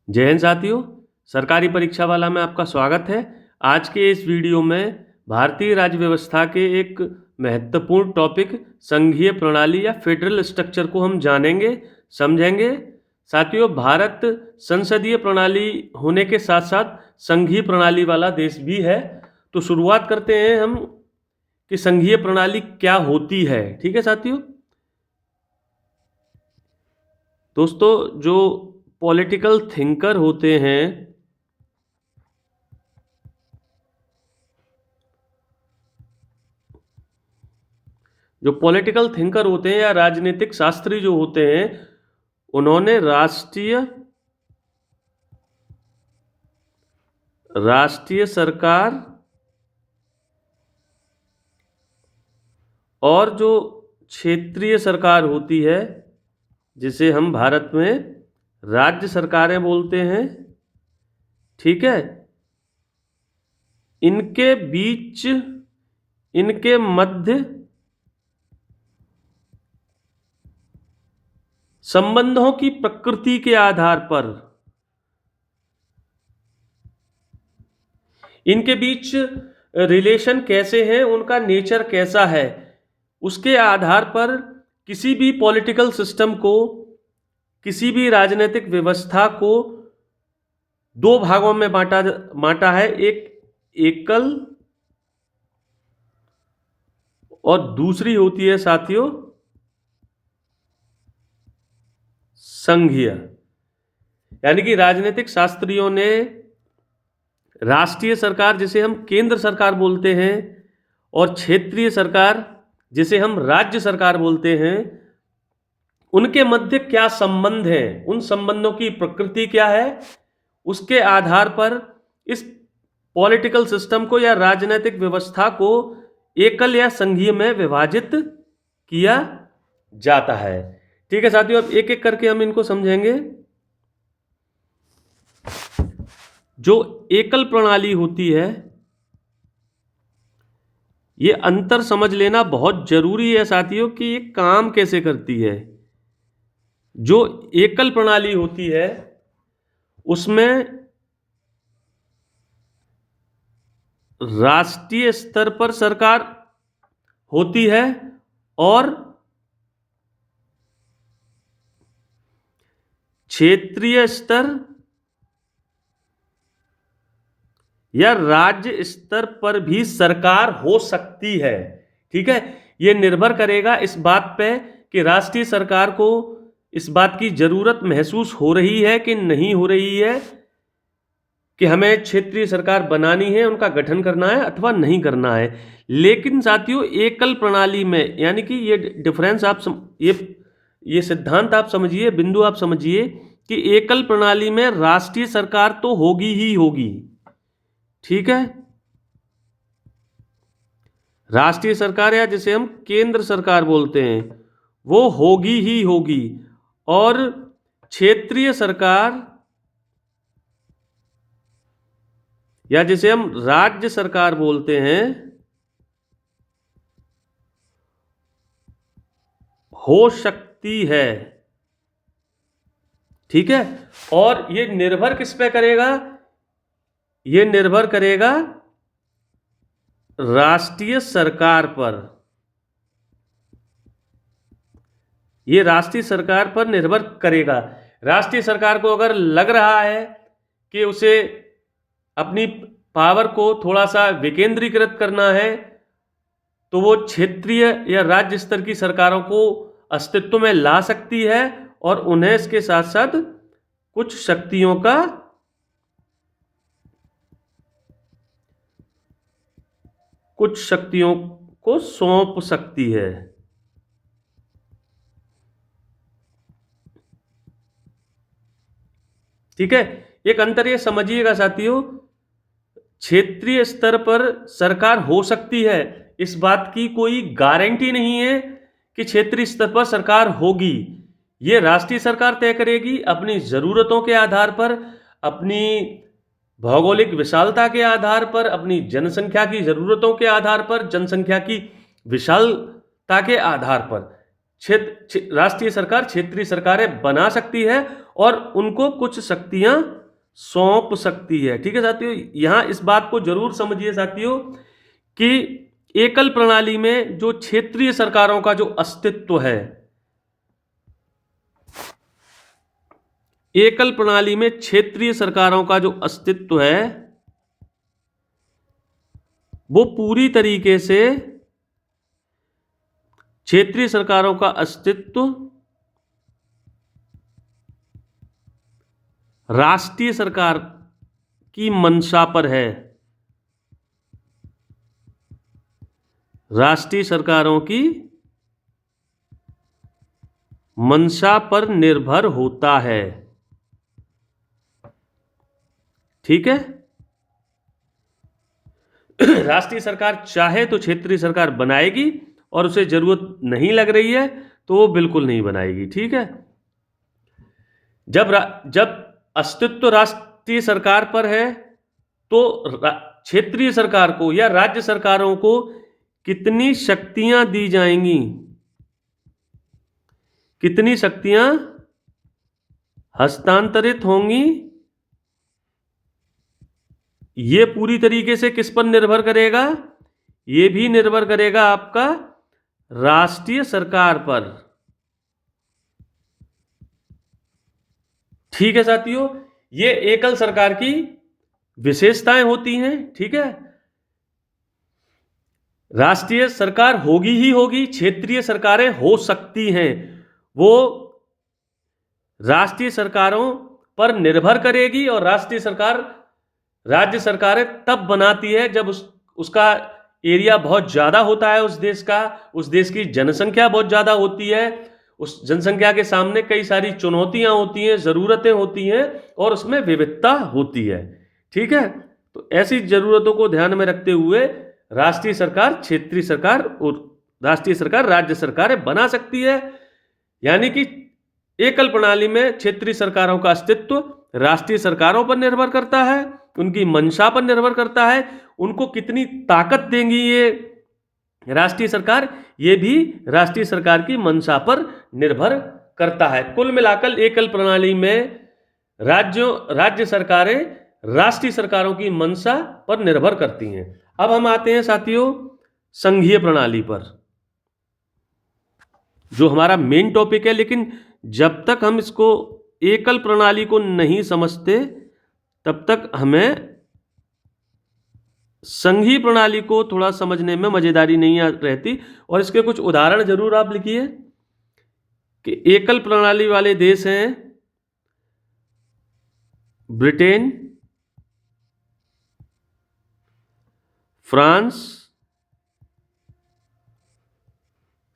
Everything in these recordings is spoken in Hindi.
जय हिंद साथियों, सरकारी परीक्षा वाला में आपका स्वागत है। आज के इस वीडियो में भारतीय राज्य व्यवस्था के एक महत्वपूर्ण टॉपिक संघीय प्रणाली या फेडरल स्ट्रक्चर को हम जानेंगे, समझेंगे। साथियों, भारत संसदीय प्रणाली होने के साथ साथ संघीय प्रणाली वाला देश भी है। तो शुरुआत करते हैं हम कि संघीय प्रणाली क्या होती है। ठीक है साथियों। दोस्तों, जो पॉलिटिकल थिंकर होते हैं, या राजनीतिक शास्त्री जो होते हैं, उन्होंने राष्ट्रीय सरकार और जो क्षेत्रीय सरकार होती है, जिसे हम भारत में राज्य सरकारें बोलते हैं, ठीक है, इनके मध्य संबंधों की प्रकृति के आधार पर, इनके बीच रिलेशन कैसे हैं, उनका नेचर कैसा है, उसके आधार पर किसी भी पॉलिटिकल सिस्टम को, किसी भी राजनीतिक व्यवस्था को दो भागों में बांटा है। एक एकल और दूसरी होती है साथियों संघीय। यानी कि राजनीतिक शास्त्रियों ने राष्ट्रीय सरकार, जिसे हम केंद्र सरकार बोलते हैं, और क्षेत्रीय सरकार, जिसे हम राज्य सरकार बोलते हैं, उनके मध्य क्या संबंध है, उन संबंधों की प्रकृति क्या है, उसके आधार पर इस पॉलिटिकल सिस्टम को या राजनीतिक व्यवस्था को एकल या संघीय में विभाजित किया जाता है। ठीक है साथियों, अब एक एक करके हम इनको समझेंगे। जो एकल प्रणाली होती है, ये अंतर समझ लेना बहुत जरूरी है साथियों कि ये काम कैसे करती है। जो एकल प्रणाली होती है उसमें राष्ट्रीय स्तर पर सरकार होती है और क्षेत्रीय स्तर या राज्य स्तर पर भी सरकार हो सकती है। ठीक है, यह निर्भर करेगा इस बात पे कि राष्ट्रीय सरकार को इस बात की जरूरत महसूस हो रही है कि नहीं हो रही है कि हमें क्षेत्रीय सरकार बनानी है, उनका गठन करना है अथवा नहीं करना है। लेकिन साथियों, एकल प्रणाली में, यानी कि ये डिफरेंस ये सिद्धांत आप समझिए, बिंदु आप समझिए कि एकल प्रणाली में राष्ट्रीय सरकार तो होगी ही होगी। ठीक है, राष्ट्रीय सरकार या जिसे हम केंद्र सरकार बोलते हैं, वो होगी ही होगी, और क्षेत्रीय सरकार या जिसे हम राज्य सरकार बोलते हैं, हो सकती है। ठीक है, और ये निर्भर किस पे करेगा? ये निर्भर करेगा राष्ट्रीय सरकार पर। ये राष्ट्रीय सरकार पर निर्भर करेगा। राष्ट्रीय सरकार को अगर लग रहा है कि उसे अपनी पावर को थोड़ा सा विकेंद्रीकृत करना है, तो वो क्षेत्रीय या राज्य स्तर की सरकारों को अस्तित्व में ला सकती है और उन्हें इसके साथ साथ कुछ शक्तियों को सौंप सकती है। ठीक है, एक अंतर ये समझिएगा साथियों, क्षेत्रीय स्तर पर सरकार हो सकती है, इस बात की कोई गारंटी नहीं है कि क्षेत्रीय स्तर पर सरकार होगी। ये राष्ट्रीय सरकार तय करेगी अपनी जरूरतों के आधार पर, अपनी भौगोलिक विशालता के आधार पर, अपनी जनसंख्या की जरूरतों के आधार पर, जनसंख्या की विशालता के आधार पर राष्ट्रीय सरकार क्षेत्रीय सरकारें बना सकती है और उनको कुछ शक्तियां सौंप सकती है। ठीक है साथियों, यहां इस बात को जरूर समझिए साथियों कि एकल प्रणाली में जो क्षेत्रीय सरकारों का जो अस्तित्व है, एकल प्रणाली में क्षेत्रीय सरकारों का जो अस्तित्व है वो पूरी तरीके से क्षेत्रीय सरकारों का अस्तित्व राष्ट्रीय सरकार की मंशा पर है, राष्ट्रीय सरकारों की मंशा पर निर्भर होता है। ठीक है, राष्ट्रीय सरकार चाहे तो क्षेत्रीय सरकार बनाएगी और उसे जरूरत नहीं लग रही है तो वो बिल्कुल नहीं बनाएगी। ठीक है, जब अस्तित्व राष्ट्रीय सरकार पर है तो क्षेत्रीय सरकार को या राज्य सरकारों को कितनी शक्तियां दी जाएंगी, कितनी शक्तियां हस्तांतरित होंगी, ये पूरी तरीके से किस पर निर्भर करेगा? ये भी निर्भर करेगा आपका राष्ट्रीय सरकार पर। ठीक है साथियों, ये एकल सरकार की विशेषताएं होती हैं। ठीक है, राष्ट्रीय सरकार होगी ही होगी, क्षेत्रीय सरकारें हो सकती हैं, वो राष्ट्रीय सरकारों पर निर्भर करेगी और राष्ट्रीय सरकार राज्य सरकारें तब बनाती है जब उसका एरिया बहुत ज़्यादा होता है, उस देश की जनसंख्या बहुत ज़्यादा होती है, उस जनसंख्या के सामने कई सारी चुनौतियां होती हैं, ज़रूरतें होती हैं और उसमें विविधता होती है। ठीक है, तो ऐसी ज़रूरतों को ध्यान में रखते हुए राष्ट्रीय सरकार, क्षेत्रीय सरकार और राष्ट्रीय सरकार राज्य सरकारें बना सकती है। यानी कि एकल प्रणाली में क्षेत्रीय सरकारों का अस्तित्व राष्ट्रीय सरकारों पर निर्भर करता है, उनकी मंशा पर निर्भर करता है, उनको कितनी ताकत देंगी ये राष्ट्रीय सरकार, ये भी राष्ट्रीय सरकार की मंशा पर निर्भर करता है। कुल मिलाकर एकल प्रणाली में राज्य सरकारें राष्ट्रीय सरकारों की मंशा पर निर्भर करती हैं। अब हम आते हैं साथियों संघीय प्रणाली पर, जो हमारा मेन टॉपिक है। लेकिन जब तक हम इसको एकल प्रणाली को नहीं समझते तब तक हमें संघीय प्रणाली को थोड़ा समझने में मजेदारी नहीं रहती। और इसके कुछ उदाहरण जरूर आप लिखिए कि एकल प्रणाली वाले देश हैं ब्रिटेन, फ्रांस,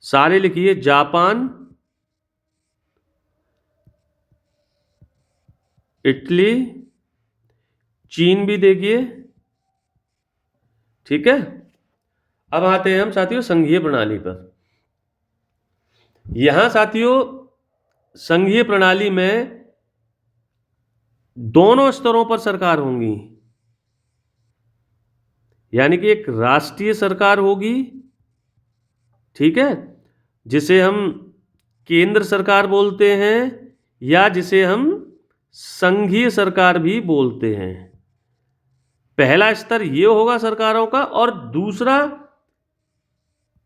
सारे लिखिए, जापान, इटली, चीन भी देखिए। ठीक है, अब आते हैं हम साथियों संघीय प्रणाली पर। यहां साथियों संघीय प्रणाली में दोनों स्तरों पर सरकार होंगी, यानी कि एक राष्ट्रीय सरकार होगी, ठीक है, जिसे हम केंद्र सरकार बोलते हैं या जिसे हम संघीय सरकार भी बोलते हैं। पहला स्तर ये होगा सरकारों का और दूसरा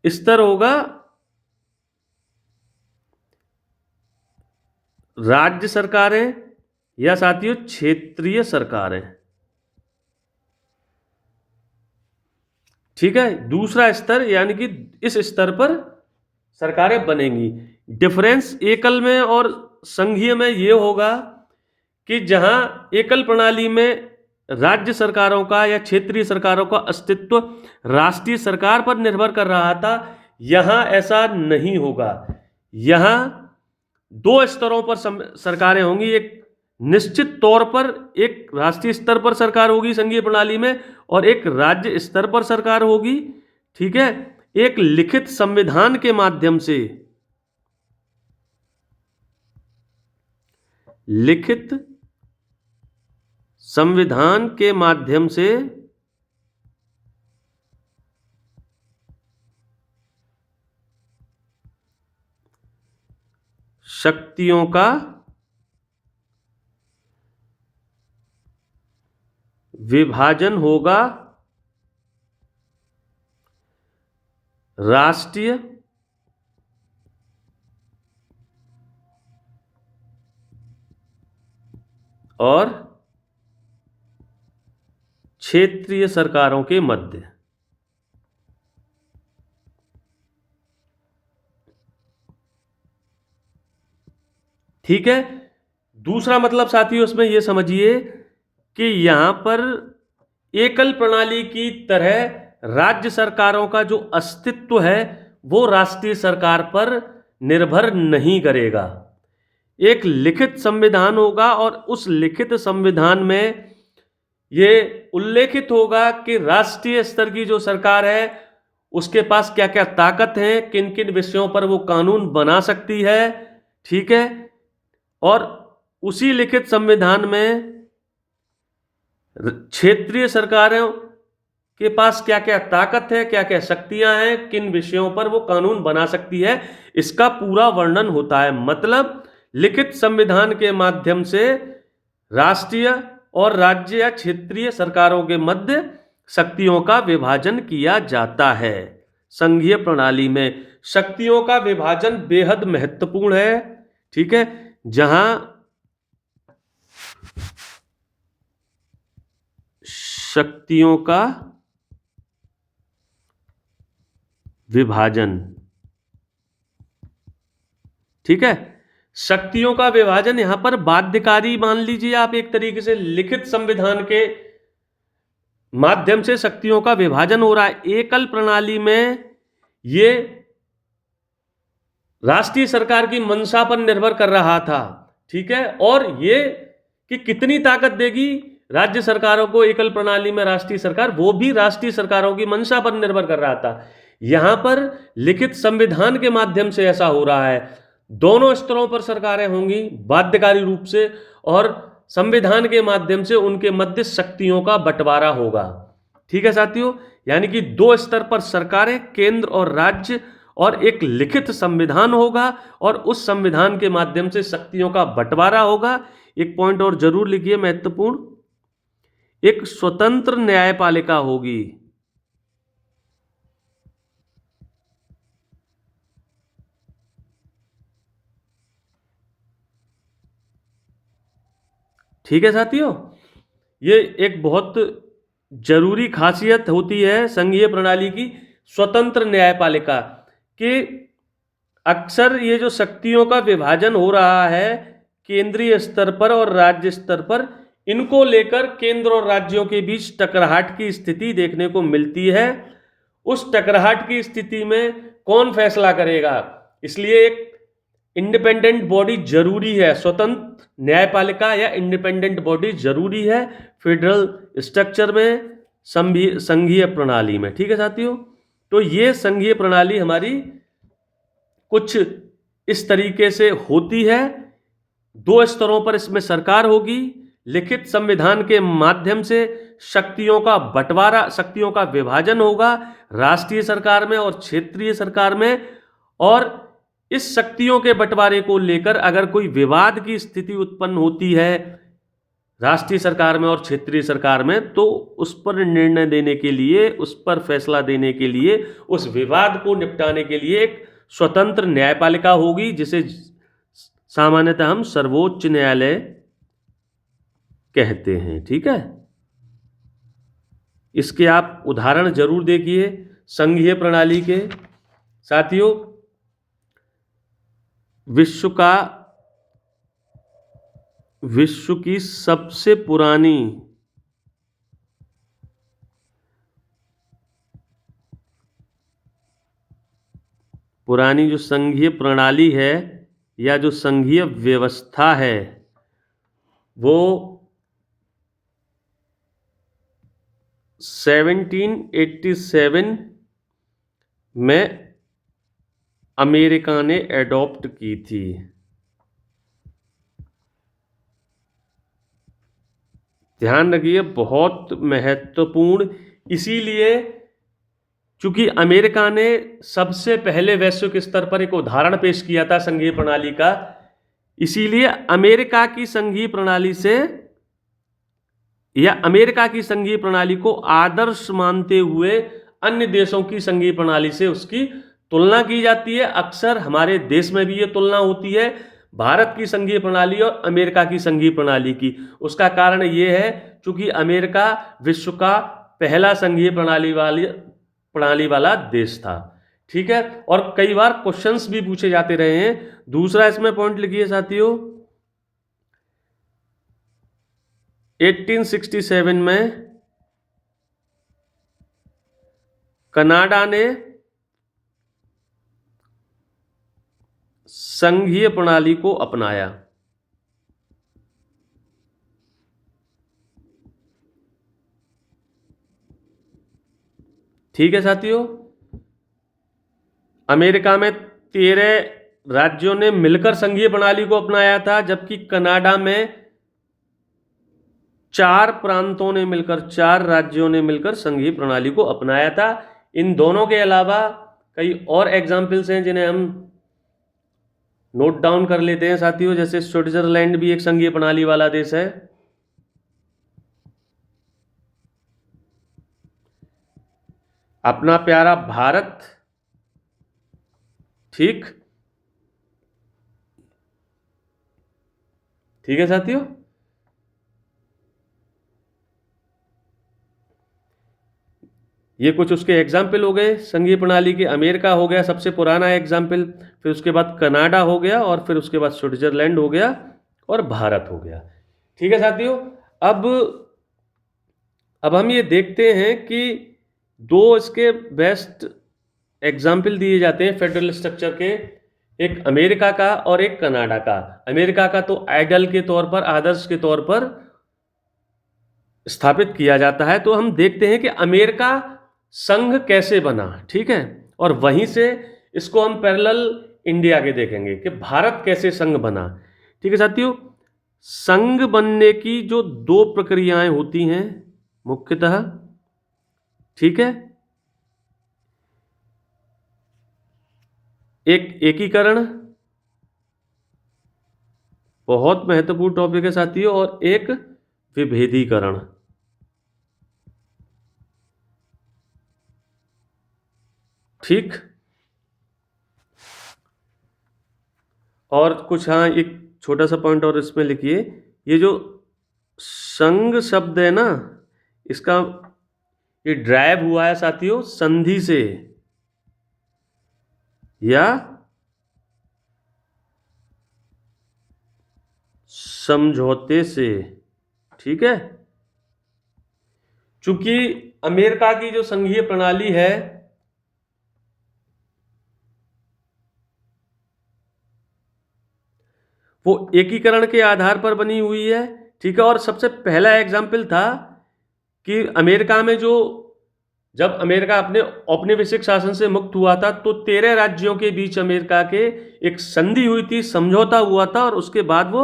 स्तर होगा राज्य सरकारें या साथियों क्षेत्रीय सरकारें। ठीक है, दूसरा स्तर यानी कि इस स्तर पर सरकारें बनेंगी। डिफरेंस एकल में और संघीय में ये होगा कि जहां एकल प्रणाली में राज्य सरकारों का या क्षेत्रीय सरकारों का अस्तित्व राष्ट्रीय सरकार पर निर्भर कर रहा था, यहां ऐसा नहीं होगा। यहां दो स्तरों पर सरकारें होंगी। एक निश्चित तौर पर एक राष्ट्रीय स्तर पर सरकार होगी संघीय प्रणाली में और एक राज्य स्तर पर सरकार होगी। ठीक है, एक लिखित संविधान के माध्यम से, लिखित संविधान के माध्यम से शक्तियों का विभाजन होगा राष्ट्रीय और क्षेत्रीय सरकारों के मध्य। ठीक है। दूसरा मतलब साथियों इसमें यह समझिए कि यहां पर एकल प्रणाली की तरह राज्य सरकारों का जो अस्तित्व है वो राष्ट्रीय सरकार पर निर्भर नहीं करेगा। एक लिखित संविधान होगा और उस लिखित संविधान में ये उल्लेखित होगा कि राष्ट्रीय स्तर की जो सरकार है उसके पास क्या क्या ताकत है, किन किन विषयों पर वो कानून बना सकती है। ठीक है। और उसी लिखित संविधान में क्षेत्रीय सरकारों के पास क्या क्या ताकत है, क्या क्या शक्तियां हैं, किन विषयों पर वो कानून बना सकती है, इसका पूरा वर्णन होता है। मतलब लिखित संविधान के माध्यम से राष्ट्रीय और राज्य या क्षेत्रीय सरकारों के मध्य शक्तियों का विभाजन किया जाता है। संघीय प्रणाली में शक्तियों का विभाजन बेहद महत्वपूर्ण है। ठीक है। जहां शक्तियों का विभाजन, ठीक है, शक्तियों का विभाजन यहां पर बाध्यकारी मान लीजिए आप, एक तरीके से लिखित संविधान के माध्यम से शक्तियों का विभाजन हो रहा है। एकल प्रणाली में ये राष्ट्रीय सरकार की मंशा पर निर्भर कर रहा था। ठीक है। और ये कि कितनी ताकत देगी राज्य सरकारों को एकल प्रणाली में राष्ट्रीय सरकार, वो भी राष्ट्रीय सरकारों की मंशा पर निर्भर कर रहा था। यहां पर लिखित संविधान के माध्यम से ऐसा हो रहा है। दोनों स्तरों पर सरकारें होंगी बाध्यकारी रूप से, और संविधान के माध्यम से उनके मध्य शक्तियों का बंटवारा होगा। ठीक है साथियों। यानी कि दो स्तर पर सरकारें, केंद्र और राज्य, और एक लिखित संविधान होगा और उस संविधान के माध्यम से शक्तियों का बंटवारा होगा। एक पॉइंट और जरूर लिखिए महत्वपूर्ण, एक स्वतंत्र न्यायपालिका होगी। ठीक है साथियों। ये एक बहुत जरूरी खासियत होती है संघीय प्रणाली की, स्वतंत्र न्यायपालिका, कि अक्सर ये जो शक्तियों का विभाजन हो रहा है केंद्रीय स्तर पर और राज्य स्तर पर, इनको लेकर केंद्र और राज्यों के बीच टकराहट की स्थिति देखने को मिलती है। उस टकराहट की स्थिति में कौन फैसला करेगा, इसलिए एक इंडिपेंडेंट बॉडी जरूरी है। स्वतंत्र न्यायपालिका या इंडिपेंडेंट बॉडी जरूरी है फेडरल स्ट्रक्चर में, संघीय प्रणाली में। ठीक है साथियों। तो ये संघीय प्रणाली हमारी कुछ इस तरीके से होती है। दो स्तरों पर इसमें सरकार होगी, लिखित संविधान के माध्यम से शक्तियों का बंटवारा, शक्तियों का विभाजन होगा राष्ट्रीय सरकार में और क्षेत्रीय सरकार में। और इस शक्तियों के बंटवारे को लेकर अगर कोई विवाद की स्थिति उत्पन्न होती है राष्ट्रीय सरकार में और क्षेत्रीय सरकार में, तो उस पर निर्णय देने के लिए, उस पर फैसला देने के लिए, उस विवाद को निपटाने के लिए एक स्वतंत्र न्यायपालिका होगी, जिसे सामान्यतः हम सर्वोच्च न्यायालय कहते हैं। ठीक है। इसके आप उदाहरण जरूर देखिए संघीय प्रणाली के। साथियों, विश्व की सबसे पुरानी जो संघीय प्रणाली है या जो संघीय व्यवस्था है वो 1787 में अमेरिका ने एडॉप्ट की थी। ध्यान रखिए, बहुत महत्वपूर्ण। इसीलिए चूंकि अमेरिका ने सबसे पहले वैश्विक स्तर पर एक उदाहरण पेश किया था संघीय प्रणाली का, इसीलिए अमेरिका की संघीय प्रणाली से या अमेरिका की संघीय प्रणाली को आदर्श मानते हुए अन्य देशों की संघीय प्रणाली से उसकी तुलना की जाती है। अक्सर हमारे देश में भी ये तुलना होती है भारत की संघीय प्रणाली और अमेरिका की संघीय प्रणाली की। उसका कारण ये है चूंकि अमेरिका विश्व का पहला संघीय प्रणाली वाला देश था। ठीक है, और कई बार क्वेश्चंस भी पूछे जाते रहे हैं। दूसरा इसमें पॉइंट लिखिए साथियों, 1867 में कनाडा ने संघीय प्रणाली को अपनाया। ठीक है साथियों, अमेरिका में 13 राज्यों ने मिलकर संघीय प्रणाली को अपनाया था, जबकि कनाडा में 4 प्रांतों ने मिलकर, 4 राज्यों ने मिलकर संघीय प्रणाली को अपनाया था। इन दोनों के अलावा कई और एग्जाम्पल्स हैं जिन्हें हम नोट डाउन कर लेते हैं साथियों। जैसे स्विट्जरलैंड भी एक संघीय प्रणाली वाला देश है। अपना प्यारा भारत, ठीक है साथियों। ये कुछ उसके एग्जाम्पल हो गए संघीय प्रणाली के। अमेरिका हो गया सबसे पुराना एग्जाम्पल, फिर उसके बाद कनाडा हो गया, और फिर उसके बाद स्विट्जरलैंड हो गया, और भारत हो गया। ठीक है साथियों, अब हम ये देखते हैं कि 2 इसके बेस्ट एग्जाम्पल दिए जाते हैं फेडरल स्ट्रक्चर के, एक अमेरिका का और एक कनाडा का। अमेरिका का तो आइडल के तौर पर, आदर्श के तौर पर स्थापित किया जाता है। तो हम देखते हैं कि अमेरिका संघ कैसे बना। ठीक है, और वहीं से इसको हम पैरेलल इंडिया के देखेंगे कि भारत कैसे संघ बना। ठीक है साथियों, संघ बनने की जो 2 प्रक्रियाएं होती हैं मुख्यतः, ठीक है, एक एकीकरण, बहुत महत्वपूर्ण टॉपिक है साथियों, और एक विभेदीकरण। ठीक, और कुछ, हाँ, एक छोटा सा पॉइंट और इसमें लिखिए, ये जो संघ शब्द है ना, इसका ये ड्राइव हुआ है साथियों संधि से या समझौते से। ठीक है, चूंकि अमेरिका की जो संघीय प्रणाली है वो एकीकरण के आधार पर बनी हुई है। ठीक है, और सबसे पहला एग्जाम्पल था कि अमेरिका में जब अमेरिका अपने औपनिवेशिक शासन से मुक्त हुआ था तो 13 राज्यों के बीच अमेरिका के एक संधि हुई थी, समझौता हुआ था, और उसके बाद वो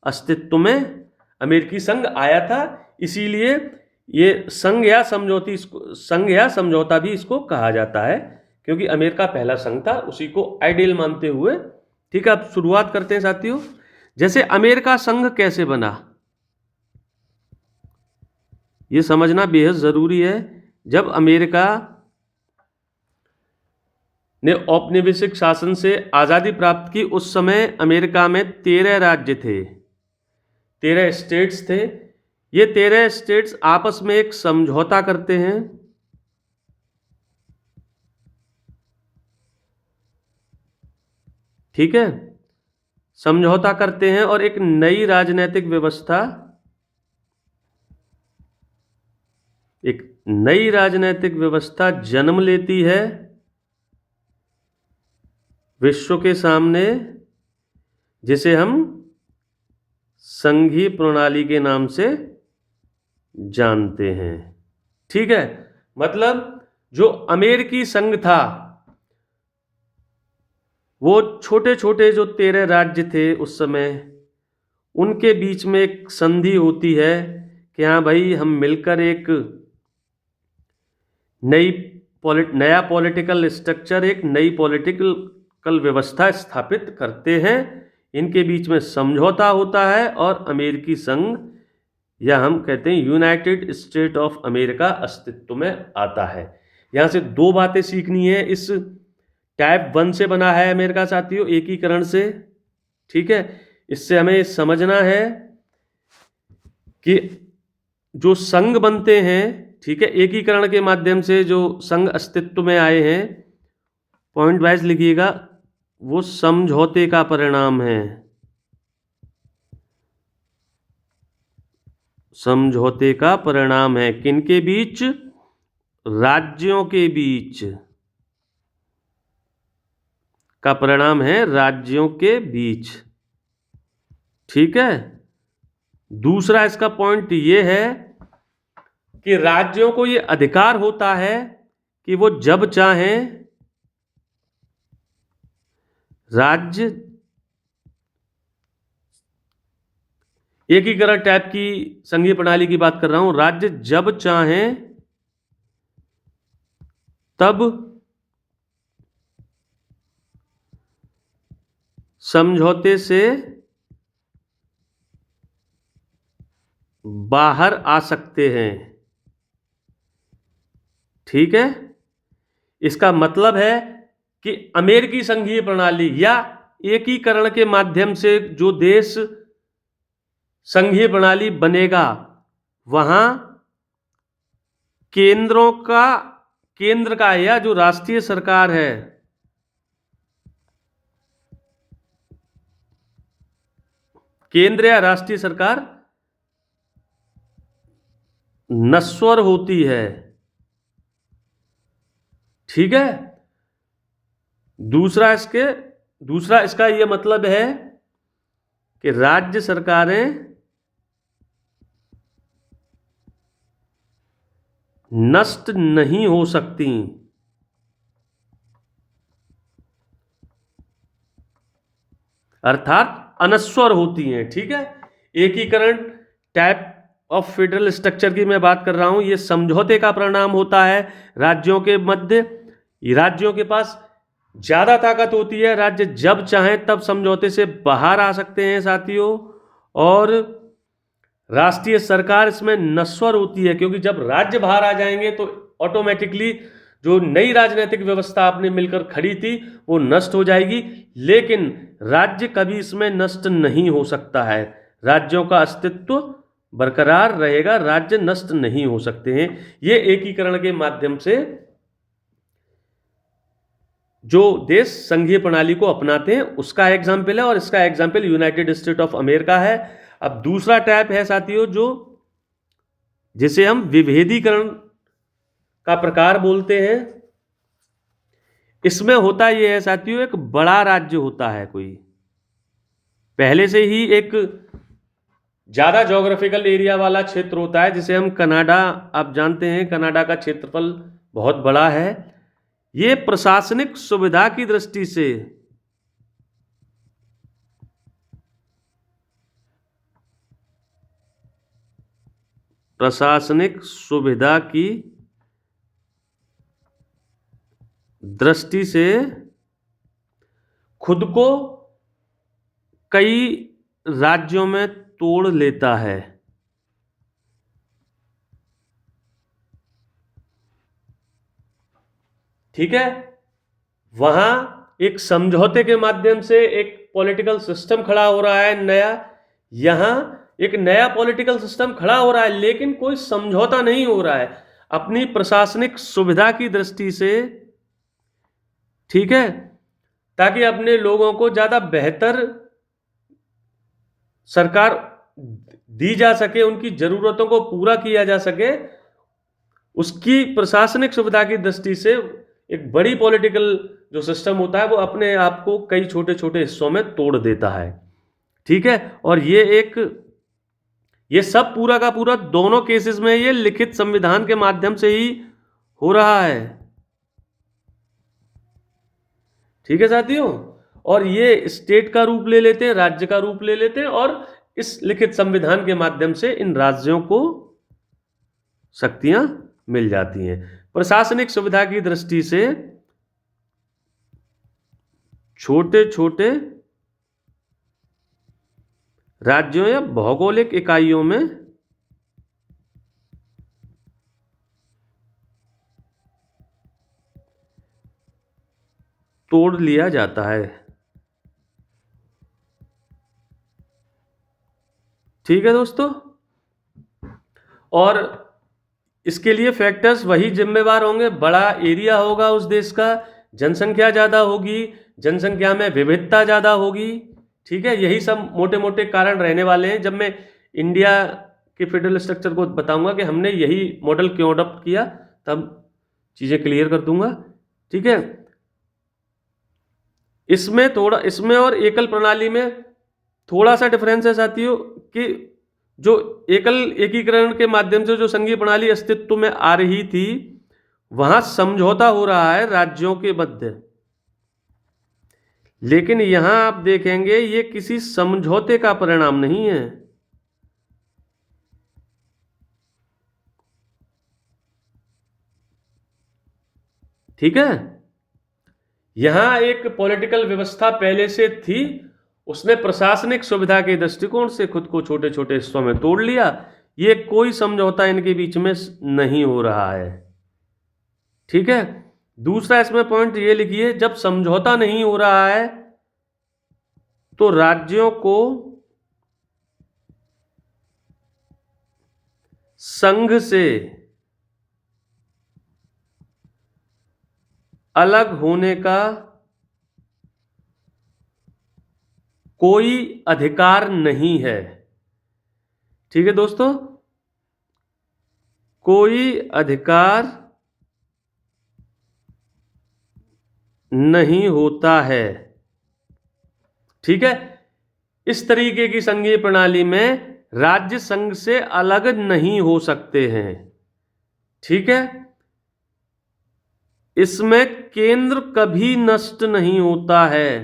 अस्तित्व में अमेरिकी संघ आया था। इसीलिए ये संघ या समझौता भी इसको कहा जाता है, क्योंकि अमेरिका पहला संघ था, उसी को आइडियल मानते हुए। ठीक है, अब शुरुआत करते हैं साथियों। जैसे अमेरिका संघ कैसे बना, ये समझना बेहद जरूरी है। जब अमेरिका ने औपनिवेशिक शासन से आजादी प्राप्त की, उस समय अमेरिका में 13 राज्य थे, 13 स्टेट्स थे। ये 13 स्टेट्स आपस में एक समझौता करते हैं। ठीक है, समझौता करते हैं और एक नई राजनीतिक व्यवस्था जन्म लेती है विश्व के सामने, जिसे हम संघीय प्रणाली के नाम से जानते हैं। ठीक है, मतलब जो अमेरिकी संघ था वो छोटे छोटे जो 13 राज्य थे उस समय, उनके बीच में एक संधि होती है कि हाँ भाई, हम मिलकर एक नया पॉलिटिकल स्ट्रक्चर, एक नई पॉलिटिकल व्यवस्था स्थापित करते हैं। इनके बीच में समझौता होता है और अमेरिकी संघ या हम कहते हैं यूनाइटेड स्टेट ऑफ अमेरिका अस्तित्व में आता है। यहाँ से दो बातें सीखनी है। इस टाइप 1 से बना है अमेरिका साथियों, एकीकरण से। ठीक है, इससे हमें समझना है कि जो संघ बनते हैं, ठीक है, एकीकरण के माध्यम से जो संघ अस्तित्व में आए हैं, पॉइंट वाइज लिखिएगा, वो समझौते का परिणाम है। समझौते का परिणाम है किनके बीच? राज्यों के बीच का परिणाम है, राज्यों के बीच। ठीक है, दूसरा इसका पॉइंट ये है कि राज्यों को ये अधिकार होता है कि वो जब चाहें, राज्य एकीकरण टाइप की संघीय प्रणाली की बात कर रहा हूं, राज्य जब चाहें तब समझौते से बाहर आ सकते हैं। ठीक है, इसका मतलब है कि अमेरिकी संघीय प्रणाली या एकीकरण के माध्यम से जो देश संघीय प्रणाली बनेगा, वहां केंद्र का या जो राष्ट्रीय सरकार है, केंद्र या राष्ट्रीय सरकार नश्वर होती है। ठीक है, दूसरा इसका यह मतलब है कि राज्य सरकारें नष्ट नहीं हो सकती, अर्थात अनश्वर होती हैं। ठीक है, एकीकरण टाइप ऑफ फेडरल स्ट्रक्चर की मैं बात कर रहा हूं, यह समझौते का परिणाम होता है राज्यों के मध्य। राज्यों के पास ज्यादा ताकत होती है, राज्य जब चाहें तब समझौते से बाहर आ सकते हैं साथियों, और राष्ट्रीय सरकार इसमें नश्वर होती है, क्योंकि जब राज्य बाहर आ जाएंगे तो ऑटोमेटिकली जो नई राजनीतिक व्यवस्था आपने मिलकर खड़ी थी वो नष्ट हो जाएगी। लेकिन राज्य कभी इसमें नष्ट नहीं हो सकता है, राज्यों का अस्तित्व बरकरार रहेगा, राज्य नष्ट नहीं हो सकते हैं। ये एकीकरण के माध्यम से जो देश संघीय प्रणाली को अपनाते हैं उसका एग्जाम्पल है, और इसका example United state of America है। अब दूसरा टाइप है साथियों जो जिसे हम विभेदीकरण का प्रकार बोलते हैं। इसमें होता यह है साथियों, एक बड़ा राज्य होता है, कोई पहले से ही एक ज्यादा ज्योग्राफिकल एरिया वाला क्षेत्र होता है, जिसे हम कनाडा, आप जानते हैं कनाडा का क्षेत्रफल बहुत बड़ा है। ये प्रशासनिक सुविधा की दृष्टि से खुद को कई राज्यों में तोड़ लेता है। ठीक है, वहां एक समझौते के माध्यम से एक पॉलिटिकल सिस्टम खड़ा हो रहा है नया, यहां एक नया पॉलिटिकल सिस्टम खड़ा हो रहा है, लेकिन कोई समझौता नहीं हो रहा है अपनी प्रशासनिक सुविधा की दृष्टि से। ठीक है, ताकि अपने लोगों को ज्यादा बेहतर सरकार दी जा सके, उनकी जरूरतों को पूरा किया जा सके, उसकी प्रशासनिक सुविधा की दृष्टि से एक बड़ी पॉलिटिकल जो सिस्टम होता है वो अपने आप को कई छोटे छोटे हिस्सों में तोड़ देता है। ठीक है, और ये सब पूरा का पूरा दोनों केसेस में ये लिखित संविधान के माध्यम से ही हो रहा है। ठीक है साथियों, और ये स्टेट का रूप ले लेते हैं, राज्य का रूप ले लेते हैं, और इस लिखित संविधान के माध्यम से इन राज्यों को शक्तियां मिल जाती हैं। प्रशासनिक सुविधा की दृष्टि से छोटे छोटे राज्यों या भौगोलिक इकाइयों में तोड़ लिया जाता है। ठीक है दोस्तों, और इसके लिए फैक्टर्स वही जिम्मेवार होंगे। बड़ा एरिया होगा उस देश का, जनसंख्या ज़्यादा होगी, जनसंख्या में विविधता ज़्यादा होगी। ठीक है, यही सब मोटे मोटे कारण रहने वाले हैं। जब मैं इंडिया के फेडरल स्ट्रक्चर को बताऊंगा कि हमने यही मॉडल क्यों अडॉप्ट किया, तब चीज़ें क्लियर कर दूंगा। ठीक है, इसमें और एकल प्रणाली में थोड़ा सा डिफरेंस है साथियों, कि जो एकल एकीकरण के माध्यम से जो संघीय प्रणाली अस्तित्व में आ रही थी, वहां समझौता हो रहा है राज्यों के मध्य, लेकिन यहां आप देखेंगे ये किसी समझौते का परिणाम नहीं है। ठीक है, यहां एक पॉलिटिकल व्यवस्था पहले से थी, उसने प्रशासनिक सुविधा के दृष्टिकोण से खुद को छोटे छोटे हिस्सों में तोड़ लिया। ये कोई समझौता इनके बीच में नहीं हो रहा है। ठीक है, दूसरा इसमें पॉइंट ये लिखिए, जब समझौता नहीं हो रहा है तो राज्यों को संघ से अलग होने का कोई अधिकार नहीं है। ठीक है दोस्तों, कोई अधिकार नहीं होता है। ठीक है, इस तरीके की संघीय प्रणाली में राज्य संघ से अलग नहीं हो सकते हैं। ठीक है, इसमें केंद्र कभी नष्ट नहीं होता है,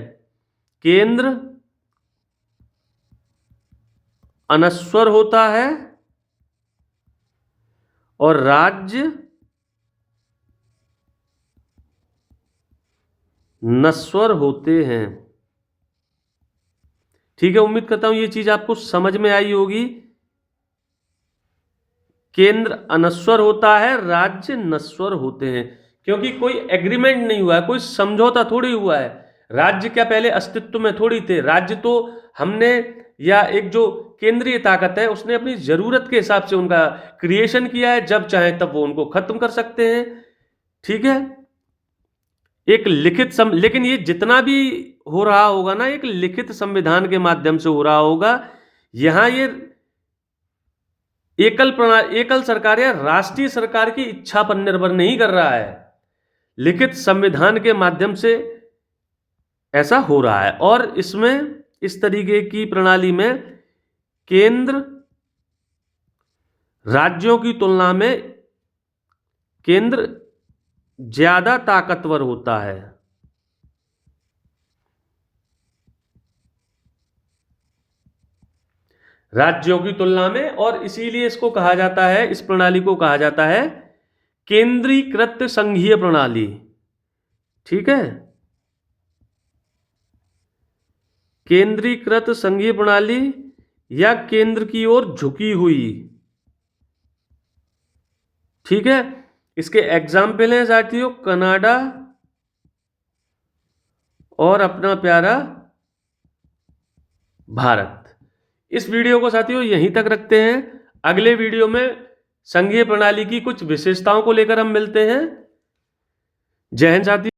केंद्र अनश्वर होता है और राज्य नश्वर होते हैं। ठीक है, उम्मीद करता हूं ये चीज आपको समझ में आई होगी। केंद्र अनश्वर होता है, राज्य नश्वर होते हैं, क्योंकि कोई एग्रीमेंट नहीं हुआ है, कोई समझौता थोड़ी हुआ है। राज्य क्या पहले अस्तित्व में थोड़ी थे? राज्य तो हमने, या एक जो केंद्रीय ताकत है उसने अपनी जरूरत के हिसाब से उनका क्रिएशन किया है, जब चाहे तब वो उनको खत्म कर सकते हैं। ठीक है, एक लेकिन ये जितना भी हो रहा होगा ना, एक लिखित संविधान के माध्यम से हो रहा होगा। यहां ये एकल सरकार या राष्ट्रीय सरकार की इच्छा पर निर्भर नहीं कर रहा है, लिखित संविधान के माध्यम से ऐसा हो रहा है। और इसमें इस तरीके की प्रणाली में केंद्र राज्यों की तुलना में केंद्र ज्यादा ताकतवर होता है। राज्यों की तुलना में, और इसीलिए इसको कहा जाता है, इस प्रणाली को कहा जाता है केंद्रीकृत संघीय प्रणाली। ठीक है, केंद्रीकृत संघीय प्रणाली या केंद्र की ओर झुकी हुई। ठीक है, इसके एग्जाम्पल हैं साथियों, कनाडा और अपना प्यारा भारत। इस वीडियो को साथियों यहीं तक रखते हैं। अगले वीडियो में संघीय प्रणाली की कुछ विशेषताओं को लेकर हम मिलते हैं। जय हिंद साथियों।